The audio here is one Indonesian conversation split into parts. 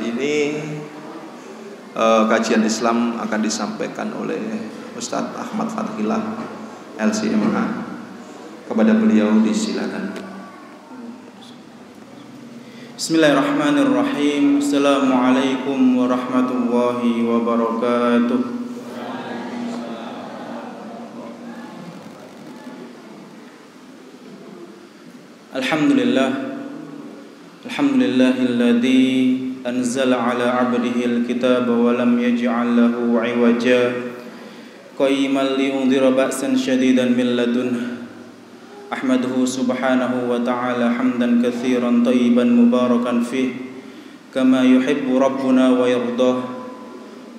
Hari ini kajian Islam akan disampaikan oleh Ustadz Ahmad Fathillah LCMA. Kepada beliau disilakan. Bismillahirrahmanirrahim. Assalamualaikum warahmatullahi wabarakatuh. Alhamdulillahilladzi anzala ala 'abdihil kitaba wa lam yaj'al lahu 'iwaja qayyiman liyundhira ba'san shadidan min ladunhu. Ahmaduhu subhanahu wa ta'ala hamdan katsiran thayyiban mubarakan fih kama yuhibbu rabbuna wa yardah.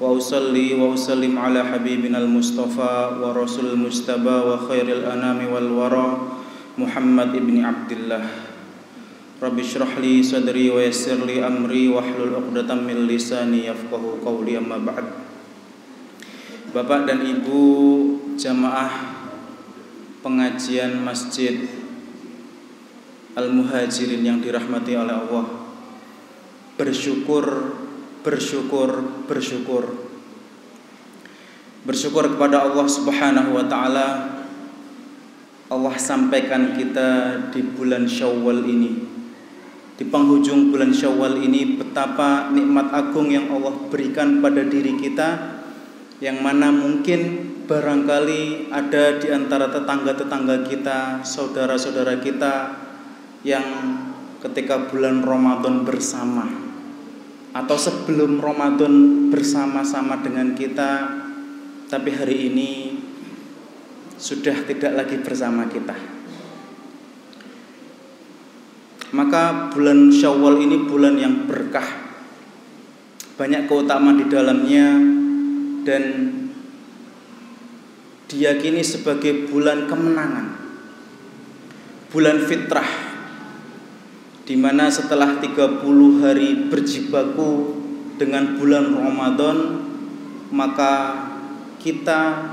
Wa usalli wa usallim ala habibina al-mustafa wa rasul mustaba wa khairil anami wal wara Muhammad ibni Abdillah. Rabbi shrah li sadri wa yassir li amri wahlul 'uqdatam min lisani yafqahu qawli, amma ba'd. Bapak dan Ibu jamaah pengajian Masjid Al-Muhajirin yang dirahmati oleh Allah, bersyukur kepada Allah Subhanahu wa ta'ala. Allah sampaikan kita di bulan Syawal ini, di penghujung bulan Syawal ini, betapa nikmat agung yang Allah berikan pada diri kita, yang mana mungkin barangkali ada di antara tetangga-tetangga kita, saudara-saudara kita yang ketika bulan Ramadan bersama atau sebelum Ramadan bersama-sama dengan kita, tapi hari ini sudah tidak lagi bersama kita. Maka bulan Syawal ini bulan yang berkah, banyak keutamaan di dalamnya, dan diyakini sebagai bulan kemenangan, bulan fitrah, di mana setelah 30 hari berjibaku dengan bulan Ramadan, maka kita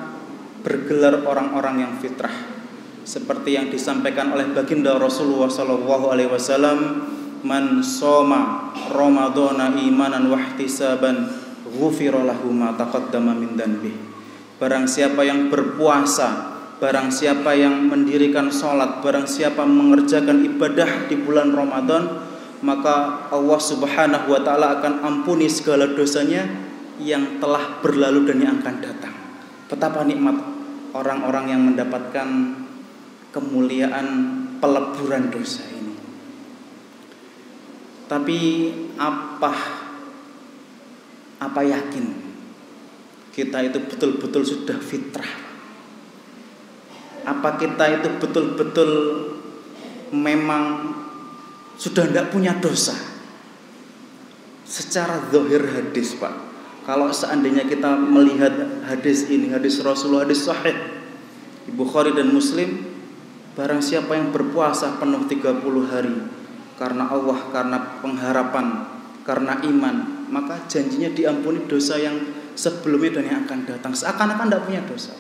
bergelar orang-orang yang fitrah, seperti yang disampaikan oleh baginda Rasulullah SAW, man shoma ramadhana imanan wahtisaban ghufira lahu ma taqaddama min dhanbi. Barang siapa yang berpuasa, barang siapa yang mendirikan sholat, barang siapa mengerjakan ibadah di bulan Ramadan, maka Allah Subhanahu wa ta'ala akan ampuni segala dosanya yang telah berlalu dan yang akan datang. Betapa nikmat orang-orang yang mendapatkan kemuliaan peleburan dosa ini. Tapi apa yakin kita itu betul-betul sudah fitrah? Apa kita itu betul-betul memang sudah tidak punya dosa? Secara zahir hadis, Pak, kalau seandainya kita melihat hadis ini, hadis Rasulullah, hadis sahih di Bukhari dan Muslim, barang siapa yang berpuasa penuh 30 hari karena Allah, karena pengharapan, karena iman, maka janjinya diampuni dosa yang sebelumnya dan yang akan datang. Seakan-akan tidak punya dosa.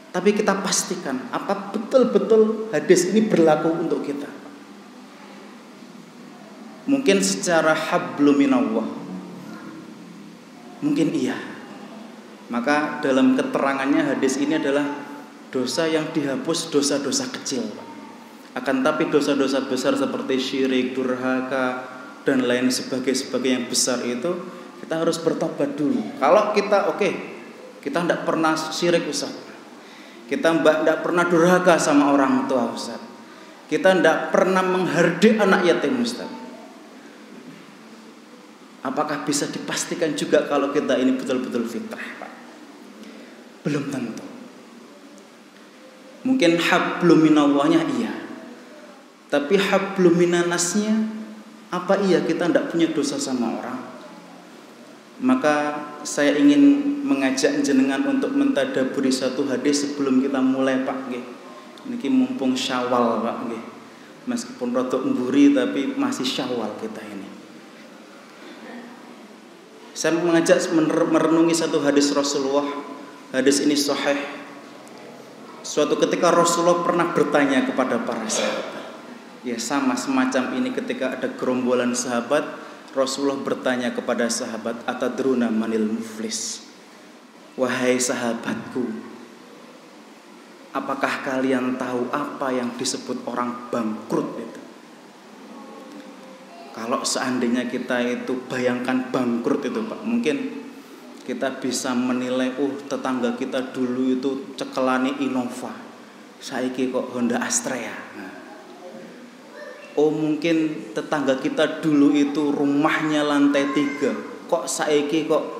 Tapi kita pastikan, apa betul-betul hadis ini berlaku untuk kita? Mungkin secara hablum minallah, mungkin iya. Maka dalam keterangannya hadis ini adalah dosa yang dihapus, dosa-dosa kecil. Akan tapi dosa-dosa besar seperti syirik, durhaka, dan lain sebagainya yang besar itu kita harus bertobat dulu. Kalau kita kita tidak pernah syirik, Ustaz, kita tidak pernah durhaka sama orang tua, Ustaz, kita tidak pernah menghardik anak yatim, Ustaz, apakah bisa dipastikan juga kalau kita ini betul-betul fitrah, Pak? Belum tentu. Mungkin hablum minallahnya iya, tapi hablum minannasnya, apa iya kita tidak punya dosa sama orang? Maka saya ingin mengajak jenengan untuk mentadaburi satu hadis sebelum kita mulai, Pak. Niki mumpung Syawal, Pak. Meskipun rada mburi tapi masih Syawal kita ini. Saya mengajak merenungi satu hadis Rasulullah. Hadis ini sahih. Suatu ketika Rasulullah pernah bertanya kepada para sahabat. Ya sama semacam ini ketika ada gerombolan sahabat Rasulullah bertanya kepada sahabat, atadruna manil muflis? Wahai sahabatku, apakah kalian tahu apa yang disebut orang bangkrut itu? Kalau seandainya kita itu bayangkan bangkrut itu Pak, mungkin kita bisa menilai, tetangga kita dulu itu cekelane Innova, saiki kok Honda Astrea. Mungkin tetangga kita dulu itu rumahnya lantai 3, kok saiki kok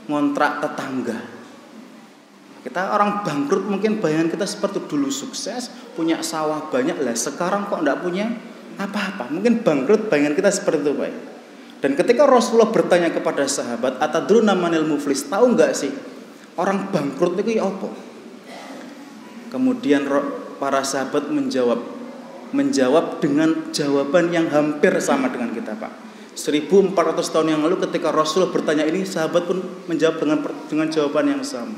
ngontrak tetangga. Kita orang bangkrut mungkin bayangan kita seperti dulu sukses, punya sawah banyak, lah sekarang kok enggak punya apa-apa. Mungkin bangkrut bayangan kita seperti itu Pak. Dan ketika Rasulullah bertanya kepada sahabat, atadruna manil muflis, tahu enggak sih orang bangkrut itu ya apa? Kemudian para sahabat menjawab dengan jawaban yang hampir sama dengan kita Pak. 1400 tahun yang lalu ketika Rasulullah bertanya ini, sahabat pun menjawab dengan jawaban yang sama.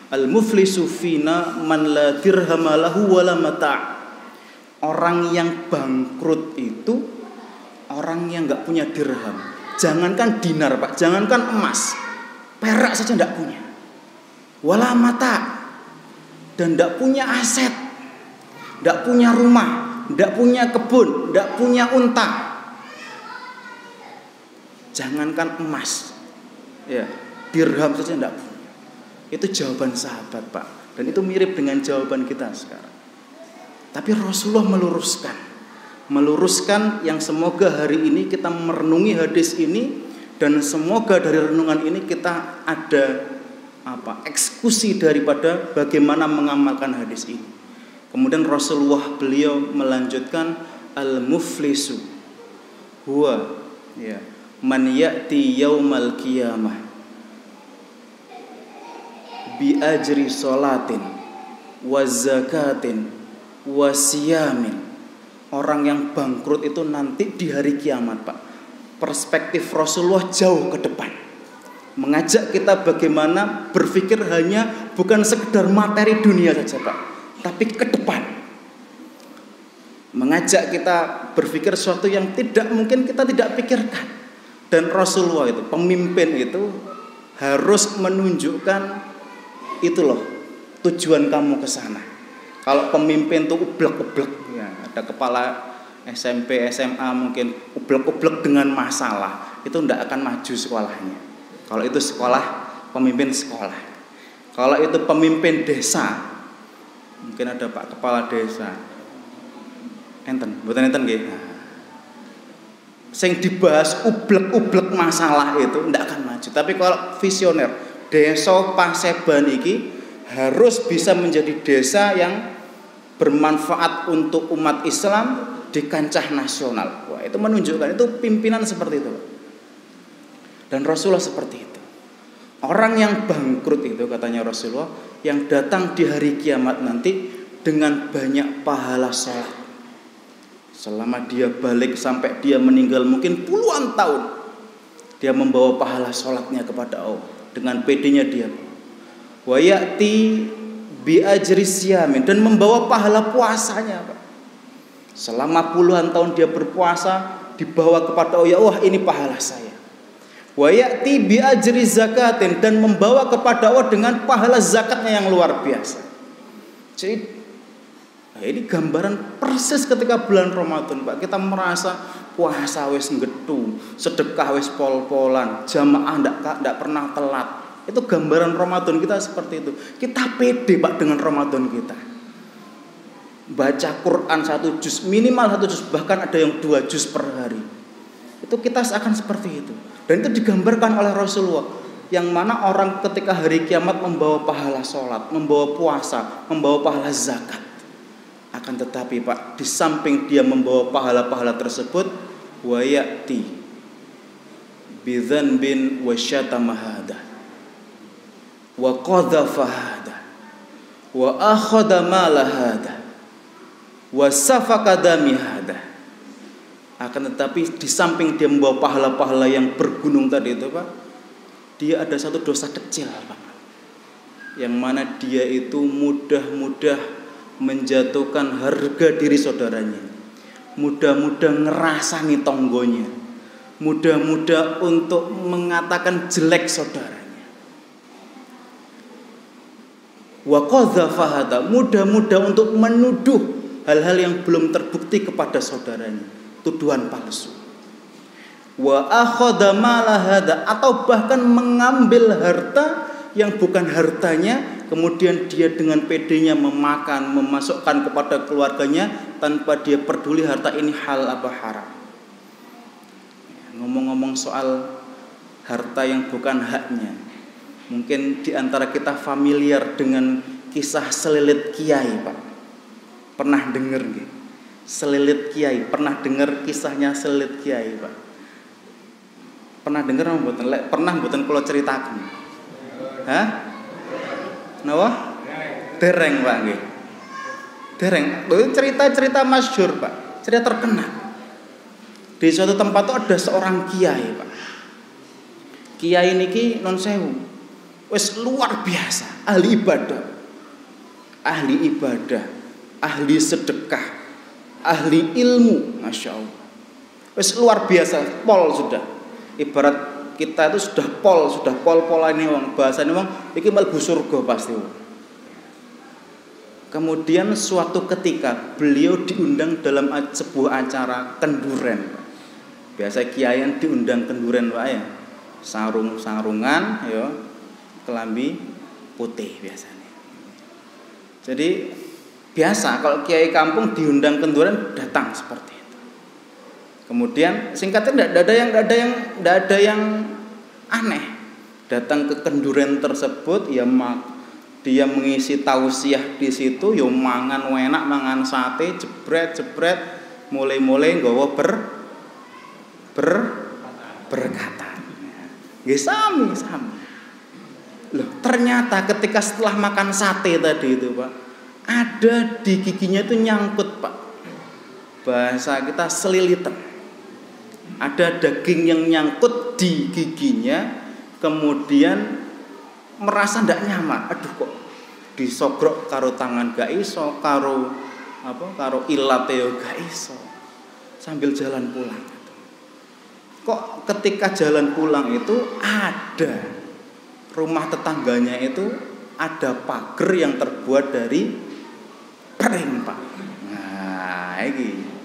Al-muflisu fina man la dirham lahu wala mata'. Orang yang bangkrut itu orang yang enggak punya dirham. Jangankan dinar Pak, jangankan emas, perak saja enggak punya. Wala mata', dan enggak punya aset, enggak punya rumah, enggak punya kebun, enggak punya unta. Jangankan emas, ya, dirham saja enggak punya. Itu jawaban sahabat Pak, dan itu mirip dengan jawaban kita sekarang. Tapi Rasulullah meluruskan yang semoga hari ini kita merenungi hadis ini, dan semoga dari renungan ini kita ada eksekusi daripada bagaimana mengamalkan hadis ini. Kemudian Rasulullah beliau melanjutkan, al-muflisu huwa man ya'ti yaumal qiyamah bi ajri sholatin wa zakatin wa siyamin. Orang yang bangkrut itu nanti di hari kiamat Pak. Perspektif Rasulullah jauh ke depan, mengajak kita bagaimana berpikir hanya bukan sekedar materi dunia saja Pak, tapi ke depan. Mengajak kita berpikir sesuatu yang tidak mungkin kita tidak pikirkan. Dan Rasulullah itu, pemimpin itu harus menunjukkan itu loh tujuan kamu ke sana. Kalau pemimpin tuh ublek-ublek, ya, ada kepala SMP, SMA mungkin ublek-ublek dengan masalah, itu tidak akan maju sekolahnya. Kalau itu sekolah, pemimpin sekolah. Kalau itu pemimpin desa, mungkin ada Pak Kepala Desa, mboten enten nggih. Sing dibahas ublek-ublek masalah itu tidak akan maju. Tapi kalau visioner, desa Paseban iki harus bisa menjadi desa yang bermanfaat untuk umat Islam di kancah nasional. Wah, itu menunjukkan itu pimpinan seperti itu. Dan Rasulullah seperti itu. Orang yang bangkrut itu katanya Rasulullah, yang datang di hari kiamat nanti dengan banyak pahala sholat. Selama dia balik sampai dia meninggal mungkin puluhan tahun, dia membawa pahala sholatnya kepada Allah. Dengan pedenya dia. Wa ya'ti bi ajri siyamin, dan membawa pahala puasanya Pak. Selama puluhan tahun dia berpuasa, dibawa kepada Allah, ya Allah ini pahala saya. Wa ya'ti bi ajri zakatin, dan membawa kepada Allah dengan pahala zakatnya yang luar biasa. Jadi ini gambaran persis ketika bulan Ramadan Pak. Kita merasa puasa wis nggetu, sedekah wis pol-polan, jamaah ndak pernah telat. Itu gambaran Ramadan kita seperti itu. Kita pede Pak dengan Ramadan kita. Baca Quran 1 juz, minimal 1 juz, bahkan ada yang 2 juz per hari. Itu kita akan seperti itu. Dan itu digambarkan oleh Rasulullah, yang mana orang ketika hari kiamat membawa pahala sholat, membawa puasa, membawa pahala zakat. Akan tetapi Pak, di samping dia membawa pahala-pahala tersebut, wa ya'ti bidzanbin wa syatama hada wa qadhafa hada wa akhadha mala hada wa safaka dami hada. Akan tetapi di samping dia membawa pahala-pahala yang bergunung tadi itu Pak, dia ada satu dosa kecil Pak, yang mana dia itu mudah-mudah menjatuhkan harga diri saudaranya, mudah-mudah ngerasani tonggonya, mudah-mudah untuk mengatakan jelek saudaranya. Wa qadzafa, mudah-mudah untuk menuduh hal-hal yang belum terbukti kepada saudaranya, tuduhan palsu. Wa akhadha mala hadza, atau bahkan mengambil harta yang bukan hartanya, kemudian dia dengan pedenya memakan, memasukkan kepada keluarganya tanpa dia peduli harta ini hal apa haram. Ngomong-ngomong soal harta yang bukan haknya, mungkin di antara kita familiar dengan kisah selilit kiai, Pak. Pernah dengar nggih? Selilit kiai, pernah dengar kisahnya selilit kiai, Pak? Pernah dengar mboten? Pernah mboten kula ceritaken? Hah? Napa? Dereng, Pak nggih. Dereng. Lho cerita-cerita masyhur, Pak. Cerita terkenal. Di suatu tempat itu ada seorang kiai, Pak. Kiai niki non sewu. Wis luar biasa, ahli ibadah. Ahli ibadah, ahli sedekah, ahli ilmu, Masya Allah. Wis luar biasa, pol sudah. Ibarat kita itu sudah pol-polan ini wong, bahasane wong iki mlebu surga pasti wong. Kemudian suatu ketika beliau diundang dalam sebuah acara kenduren. Biasa kiaian diundang kenduren Pak ya. Sarung-sarungan ya, kelambi putih biasanya. Jadi biasa kalau kiai kampung diundang kenduren datang seperti itu. Kemudian singkatnya tidak ada yang aneh. Datang ke kenduren tersebut ya dia mengisi tausiah di situ, yo mangan enak, mangan sate, jebret mulai nggawa berkata. Nggih sami. Loh, ternyata ketika setelah makan sate tadi itu, Pak, ada di giginya itu nyangkut, Pak. Bahasa kita selilitan. Ada daging yang nyangkut di giginya, kemudian merasa tidak nyaman. Aduh kok disogrok karo tangan gak iso, karo ilat yo gak iso. Sambil jalan pulang. Kok ketika jalan pulang itu ada rumah tetangganya itu ada pagar yang terbuat dari pring, Pak. Nah, ini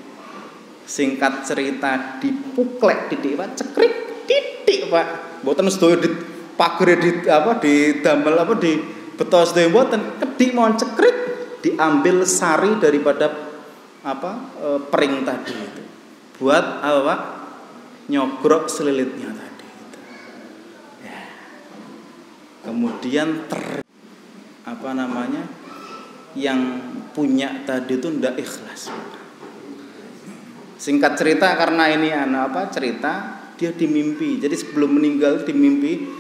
singkat cerita dipuklek titik, Pak, cekrik titik, Pak. Mboten sedaya di pagere didamel di betos sedaya mboten, kedik mawon cekrik diambil sari daripada pring tadi itu. Buat apa, Pak? Nyogrok selilitnya tadi itu. Ya. Kemudian yang punya tadi itu ndak ikhlas. Singkat cerita, karena ini cerita dia dimimpi. Jadi sebelum meninggal dimimpi,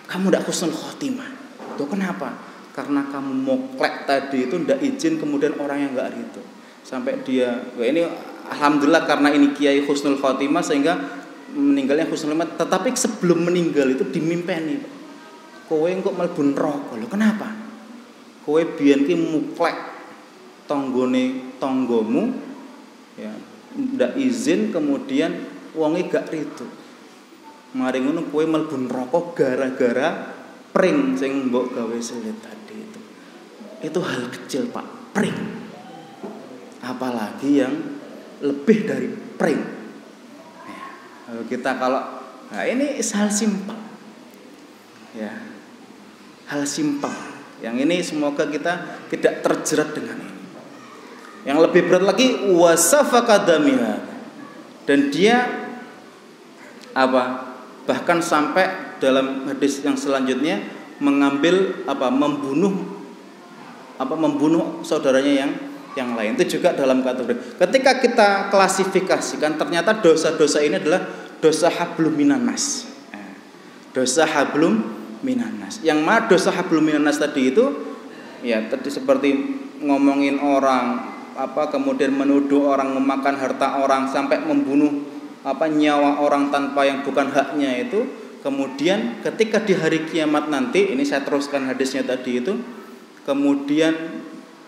kamu ndak husnul khotimah. Tuh kenapa? Karena kamu moklek tadi itu ndak izin, kemudian orang yang enggak ridho. Sampai dia, ini alhamdulillah karena ini kiai husnul khotimah sehingga meninggalnya husnul khotimah. Tetapi sebelum meninggal itu dimimpeni, kowe engko mlebu neraka. Lho kenapa? Kowe biyen ki moklek tanggomu ya. Ndak izin, kemudian wonge gak rido. Mari ngono kowe mlebu neraka gara-gara pring sing mbok gawe selit tadi itu. Itu hal kecil, Pak, pring. Apalagi yang lebih dari pring. Ya, ini hal simpel. Ya. Hal simpel. Yang ini semoga kita tidak terjerat dengan ini. Yang lebih berat lagi wasafakadamiha, dan dia bahkan sampai dalam hadis yang selanjutnya membunuh saudaranya yang lain. Itu juga dalam kategori. Ketika kita klasifikasikan, ternyata dosa-dosa ini adalah dosa hablum minannas. Dosa hablum minannas. Yang mana dosa hablum minannas tadi itu ya tadi seperti ngomongin orang, kemudian menuduh orang, memakan harta orang, sampai membunuh nyawa orang tanpa yang bukan haknya itu. Kemudian ketika di hari kiamat nanti, ini saya teruskan hadisnya tadi itu, kemudian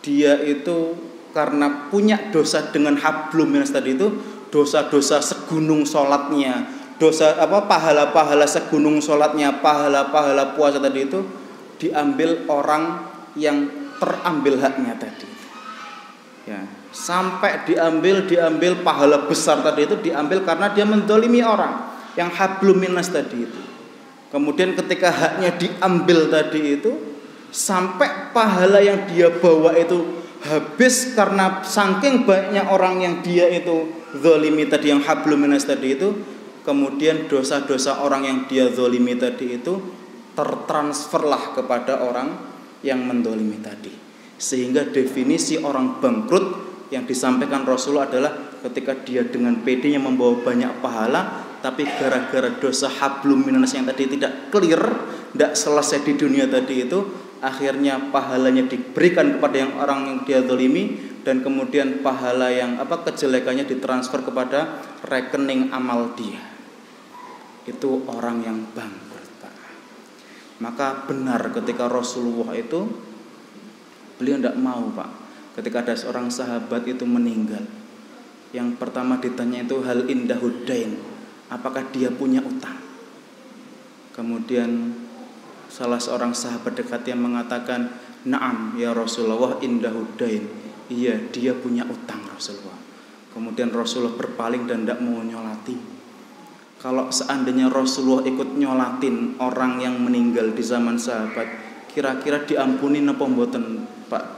dia itu karena punya dosa dengan hablum minas tadi itu, dosa-dosa segunung sholatnya, dosa pahala-pahala segunung sholatnya, pahala-pahala puasa tadi itu diambil orang yang terambil haknya tadi. Ya, sampai diambil pahala besar tadi itu diambil karena dia mendolimi orang yang hablum minas tadi itu. Kemudian ketika haknya diambil tadi itu, sampai pahala yang dia bawa itu habis karena saking banyaknya orang yang dia itu zalimi tadi, yang hablum minas tadi itu. Kemudian dosa-dosa orang yang dia zalimi tadi itu tertransferlah kepada orang yang mendolimi tadi. Sehingga definisi orang bangkrut yang disampaikan Rasulullah adalah ketika dia dengan pedenya membawa banyak pahala, tapi gara-gara dosa hablum minas yang tadi tidak clear, tidak selesai di dunia tadi itu, akhirnya pahalanya diberikan kepada yang orang yang dia zalimi, dan kemudian pahala yang kejelekannya ditransfer kepada rekening amal dia. Itu orang yang bangkrut, Pak. Maka benar ketika Rasulullah itu, beliau tidak mau, Pak, ketika ada seorang sahabat itu meninggal, yang pertama ditanya itu hal indahudain, apakah dia punya utang. Kemudian salah seorang sahabat dekat yang mengatakan, "Na'am ya Rasulullah indahudain." Iya, dia punya utang Rasulullah. Kemudian Rasulullah berpaling dan tidak mau nyolati. Kalau seandainya Rasulullah ikut nyolatin orang yang meninggal di zaman sahabat, kira-kira diampuni napa mboten, Pak,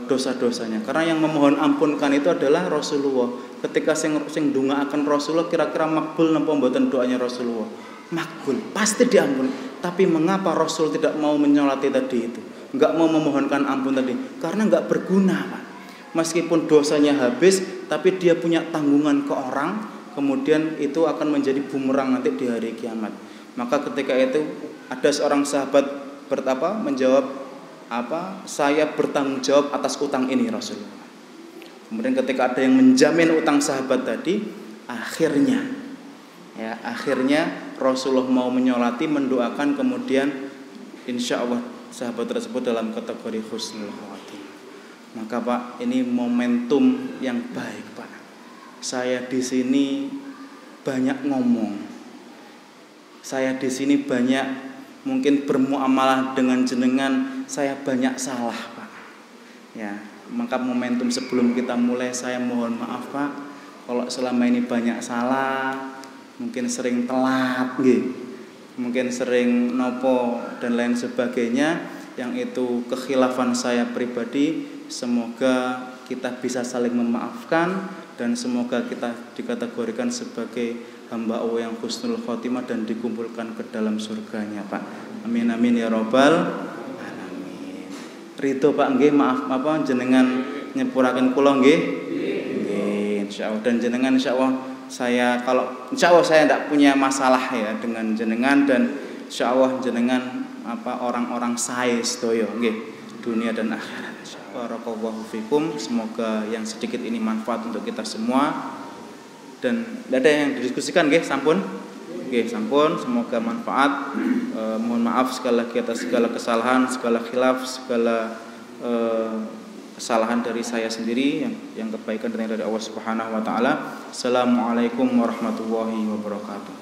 dosa-dosanya? Karena yang memohon ampunkan itu adalah Rasulullah. Ketika sing ndongaaken Rasulullah, kira-kira makbul napa mboten doanya Rasulullah? Makbul, pasti diampuni. Tapi mengapa Rasul tidak mau menyolati tadi itu? Enggak mau memohonkan ampun tadi? Karena enggak berguna, Pak. Meskipun dosanya habis, tapi dia punya tanggungan ke orang, kemudian itu akan menjadi bumerang nanti di hari kiamat. Maka ketika itu ada seorang sahabat menjawab, saya bertanggung jawab atas utang ini Rasulullah. Kemudian ketika ada yang menjamin utang sahabat tadi, akhirnya Rasulullah mau menyolati, mendoakan, kemudian insya Allah sahabat tersebut dalam kategori husnul khatimah. Maka Pak, ini momentum yang baik, Pak. Saya di sini banyak ngomong, saya di sini banyak mungkin bermuamalah dengan jenengan, saya banyak salah, Pak. Ya, maka momentum sebelum kita mulai, saya mohon maaf, Pak, kalau selama ini banyak salah, mungkin sering telat, mungkin sering nopo dan lain sebagainya, yang itu kekhilafan saya pribadi. Semoga kita bisa saling memaafkan dan semoga kita dikategorikan sebagai hamba Allah yang husnul khotimah dan dikumpulkan ke dalam surganya, Pak. Amin amin ya robbal alamin. Ridho, Pak, nggih, maaf jenengan nyepuraken kula nggih. Nggih, insyaallah. Dan jenengan insyaallah saya tidak punya masalah ya dengan jenengan, dan insyaallah jenengan orang-orang sae sedaya nggih, dunia dan akhirat. Barakallahu fikum. Semoga yang sedikit ini manfaat untuk kita semua. Dan tidak ada yang didiskusikan nggih, sampun. Nggih, sampun. Semoga manfaat. Mohon maaf sekali lagi atas segala kesalahan, segala khilaf, segala kesalahan dari saya sendiri, yang kebaikan dari Allah Subhanahu wa taala. Assalamualaikum warahmatullahi wabarakatuh.